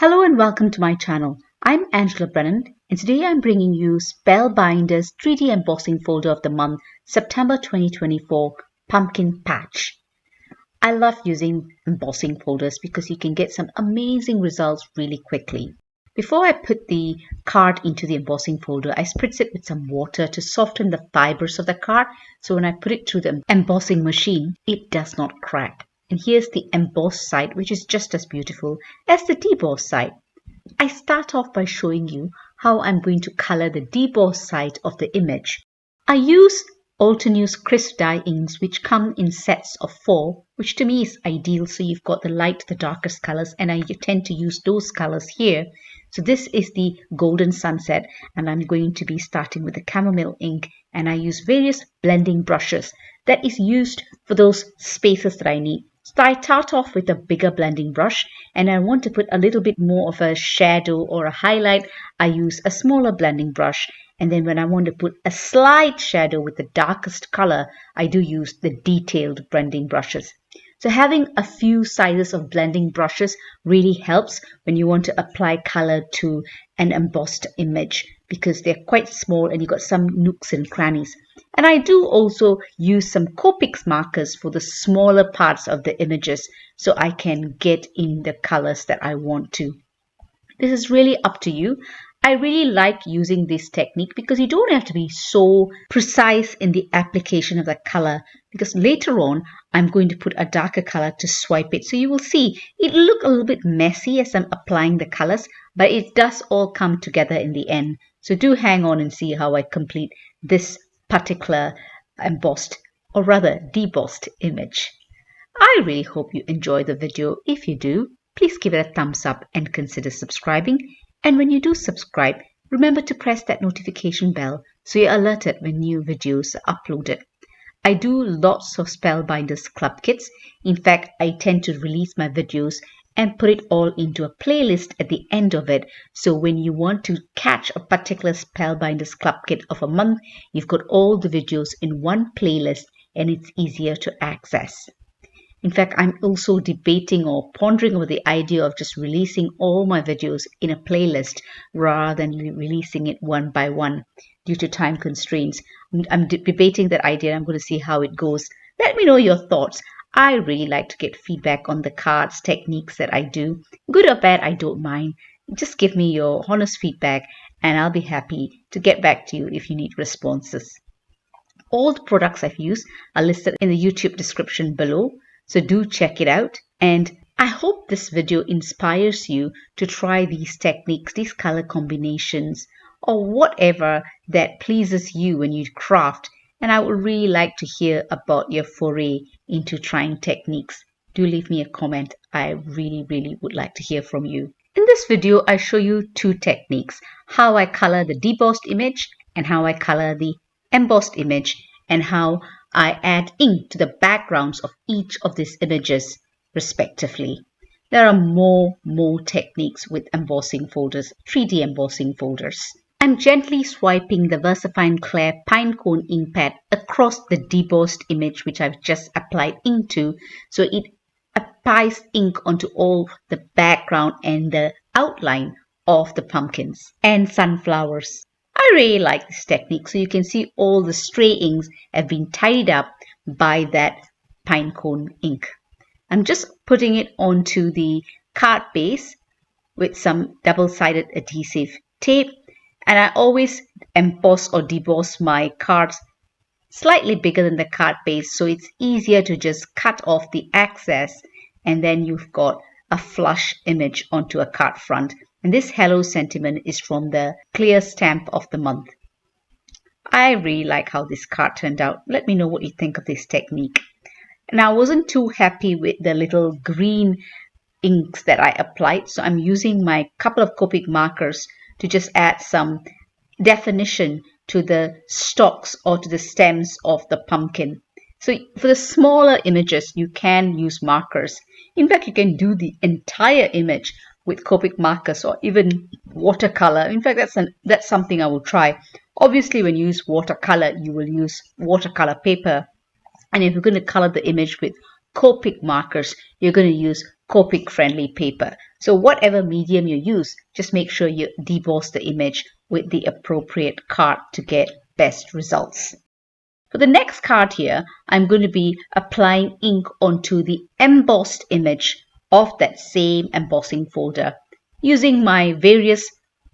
Hello and welcome to my channel. I'm Angela Brennan and today I'm bringing you Spellbinders 3D Embossing Folder of the Month, September 2024, Pumpkin Patch. I love using embossing folders because you can get some amazing results really quickly. Before I put the card into the embossing folder, I spritz it with some water to soften the fibers of the card so when I put it through the embossing machine, it does not crack. And here's the embossed side, which is just as beautiful as the debossed side. I start off by showing you how I'm going to color the debossed side of the image. I use Altenews crisp dye inks which come in sets of 4, which to me is ideal, so you've got the light, the darkest colors, and I tend to use those colors here. So this is the Golden Sunset, and I'm going to be starting with the chamomile ink, and I use various blending brushes that is used for those spaces that I need. So I start off with a bigger blending brush, and I want to put a little bit more of a shadow or a highlight. I use a smaller blending brush, and then when I want to put a slight shadow with the darkest color, I do use the detailed blending brushes. So having a few sizes of blending brushes really helps when you want to apply color to an embossed image because they're quite small and you've got some nooks and crannies. And I do also use some Copics markers for the smaller parts of the images so I can get in the colors that I want to. This is really up to you. I really like using this technique because you don't have to be so precise in the application of the color, because later on I'm going to put a darker color to swipe it. So you will see it'll look a little bit messy as I'm applying the colors, but it does all come together in the end. So do hang on and see how I complete this particular embossed, or rather debossed image. I really hope you enjoy the video. If you do, please give it a thumbs up and consider subscribing. And when you do subscribe, remember to press that notification bell so you're alerted when new videos are uploaded. I do lots of Spellbinders club kits. In fact, I tend to release my videos and put it all into a playlist at the end of it. So when you want to catch a particular Spellbinders club kit of a month, you've got all the videos in one playlist and it's easier to access. In fact, I'm also debating or pondering over the idea of just releasing all my videos in a playlist rather than releasing it one by one due to time constraints. I'm debating that idea. I'm going to see how it goes. Let me know your thoughts. I really like to get feedback on the cards, techniques that I do. Good or bad, I don't mind. Just give me your honest feedback and I'll be happy to get back to you if you need responses. All the products I've used are listed in the YouTube description below. So do check it out, and I hope this video inspires you to try these techniques, these color combinations, or whatever that pleases you when you craft. And I would really like to hear about your foray into trying techniques. Do leave me a comment. I really would like to hear from you. In this video, I show you two techniques: how I color the debossed image and how I color the embossed image, and how I add ink to the backgrounds of each of these images respectively. There are more techniques with embossing folders, 3D embossing folders. I'm gently swiping the VersaFine Clear Pinecone ink pad across the debossed image which I've just applied ink to, so it applies ink onto all the background and the outline of the pumpkins and sunflowers. I really like this technique, so you can see all the stray inks have been tidied up by that pinecone ink. I'm just putting it onto the card base with some double-sided adhesive tape, and I always emboss or deboss my cards slightly bigger than the card base, so it's easier to just cut off the excess and then you've got a flush image onto a card front. And this hello sentiment is from the clear stamp of the month. I really like how this card turned out. Let me know what you think of this technique. And I wasn't too happy with the little green inks that I applied, so I'm using my couple of Copic markers to just add some definition to the stalks or to the stems of the pumpkin. So for the smaller images, you can use markers. In fact, you can do the entire image with Copic markers or even watercolor. In fact, that's something I will try. Obviously, when you use watercolor, you will use watercolor paper. And if you're going to color the image with Copic markers, you're going to use Copic friendly paper. So whatever medium you use, just make sure you deboss the image with the appropriate card to get best results. For the next card here, I'm going to be applying ink onto the embossed image of that same embossing folder. Using my various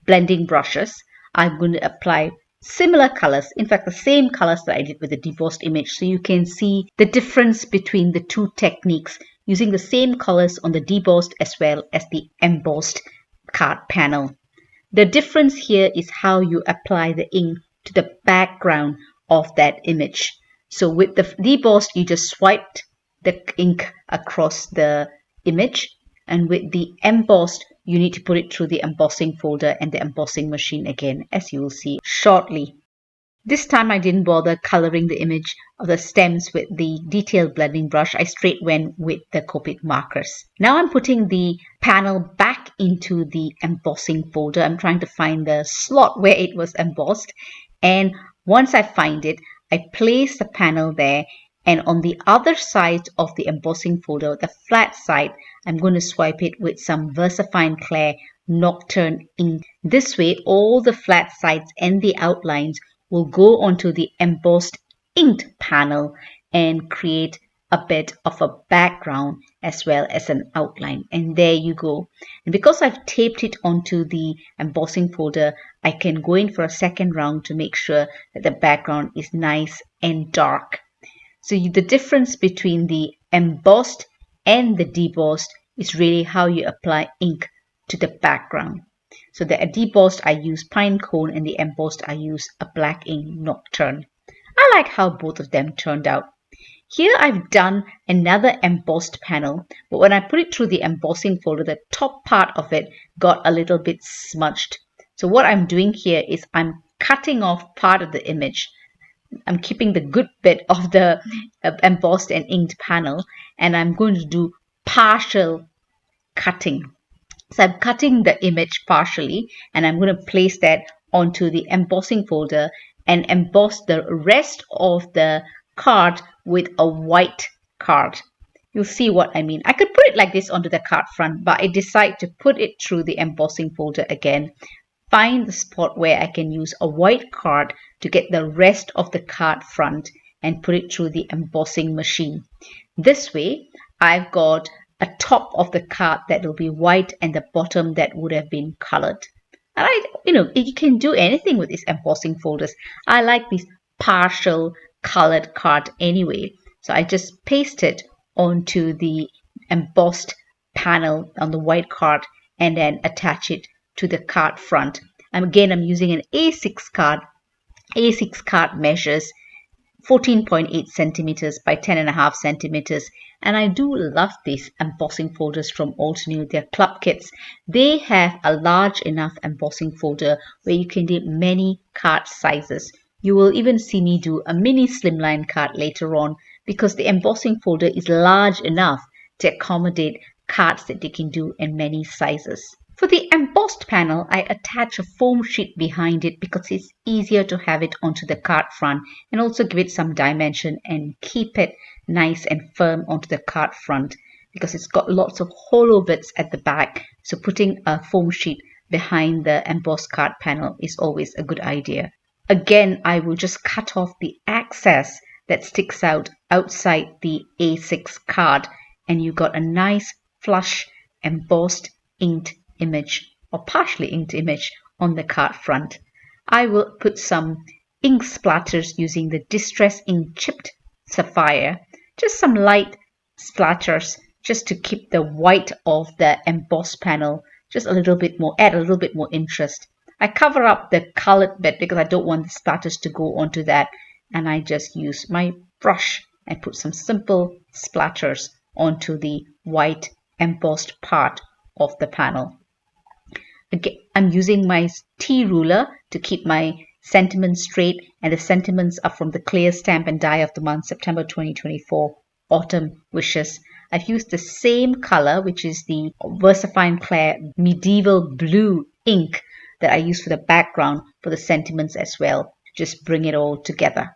blending brushes, I'm going to apply similar colors, in fact the same colors that I did with the debossed image, so you can see the difference between the two techniques using the same colors on the debossed as well as the embossed card panel. The difference here is how you apply the ink to the background of that image. So with the debossed, you just swiped the ink across the image, and with the embossed, you need to put it through the embossing folder and the embossing machine again, as you will see shortly. This time I didn't bother coloring the image of the stems with the detailed blending brush. I straight went with the Copic markers. Now I'm putting the panel back into the embossing folder. I'm trying to find the slot where it was embossed. And once I find it, I place the panel there. And on the other side of the embossing folder, the flat side, I'm going to swipe it with some VersaFine Clear Nocturne ink. This way, all the flat sides and the outlines will go onto the embossed inked panel and create a bit of a background as well as an outline. And there you go. And because I've taped it onto the embossing folder, I can go in for a second round to make sure that the background is nice and dark. So the difference between the embossed and the debossed is really how you apply ink to the background. So the debossed I use pine cone, and the embossed I use a black ink Nocturne. I like how both of them turned out. Here I've done another embossed panel, but when I put it through the embossing folder, the top part of it got a little bit smudged. So what I'm doing here is I'm cutting off part of the image. I'm keeping the good bit of the embossed and inked panel, and I'm going to do partial cutting. So I'm cutting the image partially, and I'm going to place that onto the embossing folder and emboss the rest of the card with a white card. You'll see what I mean. I could put it like this onto the card front, but I decide to put it through the embossing folder again. Find the spot where I can use a white card to get the rest of the card front and put it through the embossing machine. This way, I've got a top of the card that will be white and the bottom that would have been colored. And you can do anything with these embossing folders. I like this partial colored card anyway. So I just paste it onto the embossed panel on the white card and then attach it to the card front. I'm using an A6 card. A6 card measures 14.8 centimeters by 10.5 centimeters, and I do love these embossing folders from Old New. They're Clubkits. They have a large enough embossing folder where you can do many card sizes. You will even see me do a mini slimline card later on because the embossing folder is large enough to accommodate cards that you can do in many sizes. For the embossed panel, I attach a foam sheet behind it because it's easier to have it onto the card front and also give it some dimension and keep it nice and firm onto the card front because it's got lots of hollow bits at the back. So putting a foam sheet behind the embossed card panel is always a good idea. Again, I will just cut off the excess that sticks out outside the A6 card, and you got a nice flush embossed inked image or partially inked image on the card front. I will put some ink splatters using the Distress Ink Chipped Sapphire, just some light splatters just to keep the white of the embossed panel just a little bit more, add a little bit more interest. I cover up the colored bit because I don't want the splatters to go onto that, and I just use my brush and put some simple splatters onto the white embossed part of the panel. Again, I'm using my T ruler to keep my sentiments straight, and the sentiments are from the Clear Stamp and Die of the Month, September 2024, Autumn Wishes. I've used the same color, which is the VersaFine Clear Medieval Blue ink that I use for the background for the sentiments as well. Just bring it all together.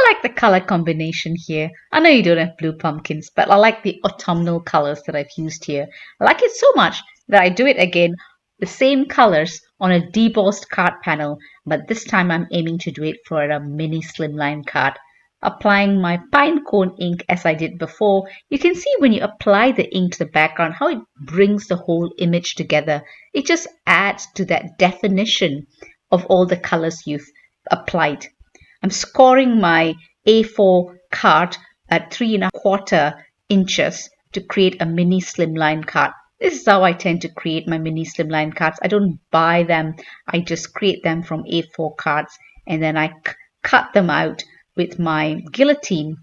I like the color combination here. I know you don't have blue pumpkins, but I like the autumnal colors that I've used here. I like it so much that I do it again, the same colors on a debossed card panel, but this time I'm aiming to do it for a mini slimline card. Applying my pine cone ink as I did before, you can see when you apply the ink to the background how it brings the whole image together. It just adds to that definition of all the colors you've applied. I'm scoring my A4 card at 3¼ inches to create a mini slimline card. This is how I tend to create my mini slimline cards. I don't buy them. I just create them from A4 cards and then I cut them out with my guillotine.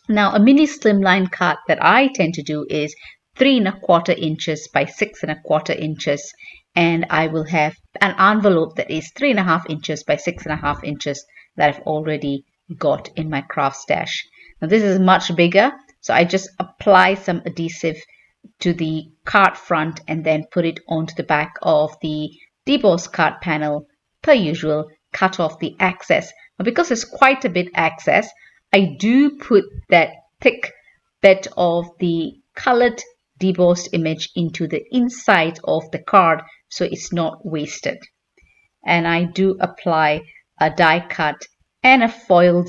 Now, a mini slimline card that I tend to do is 3¼ inches by 6¼ inches, and I will have an envelope that is 3½ inches by 6½ inches that I've already got in my craft stash. Now this is much bigger, so I just apply some adhesive to the card front and then put it onto the back of the debossed card panel. Per usual, cut off the excess. Now because there's quite a bit excess, I do put that thick bit of the colored debossed image into the inside of the card so it's not wasted. And I do apply a die cut and a foiled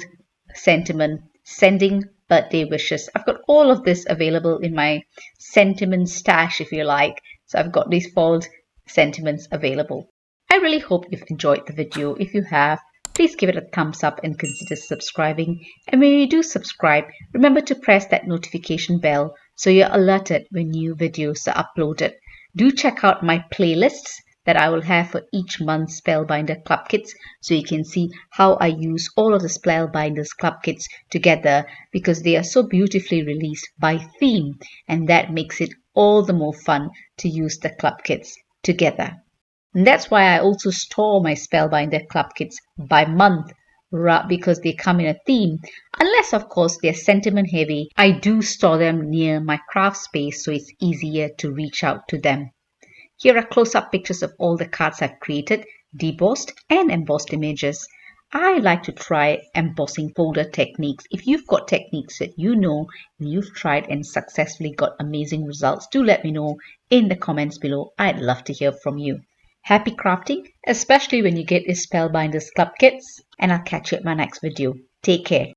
sentiment sending birthday wishes. I've got all of this available in my sentiment stash, if you like. So I've got these foiled sentiments available. I really hope you've enjoyed the video. If you have, please give it a thumbs up and consider subscribing. And when you do subscribe, remember to press that notification bell so you're alerted when new videos are uploaded. Do check out my playlists that I will have for each month's Spellbinder Club Kits so you can see how I use all of the Spellbinders Club Kits together because they are so beautifully released by theme, and that makes it all the more fun to use the Club Kits together. And that's why I also store my Spellbinder Club Kits by month because they come in a theme. Unless, of course, they're sentiment heavy, I do store them near my craft space so it's easier to reach out to them. Here are close-up pictures of all the cards I've created, debossed and embossed images. I like to try embossing folder techniques. If you've got techniques that you know and you've tried and successfully got amazing results, do let me know in the comments below. I'd love to hear from you. Happy crafting, especially when you get these Spellbinders Club Kits, and I'll catch you at my next video. Take care.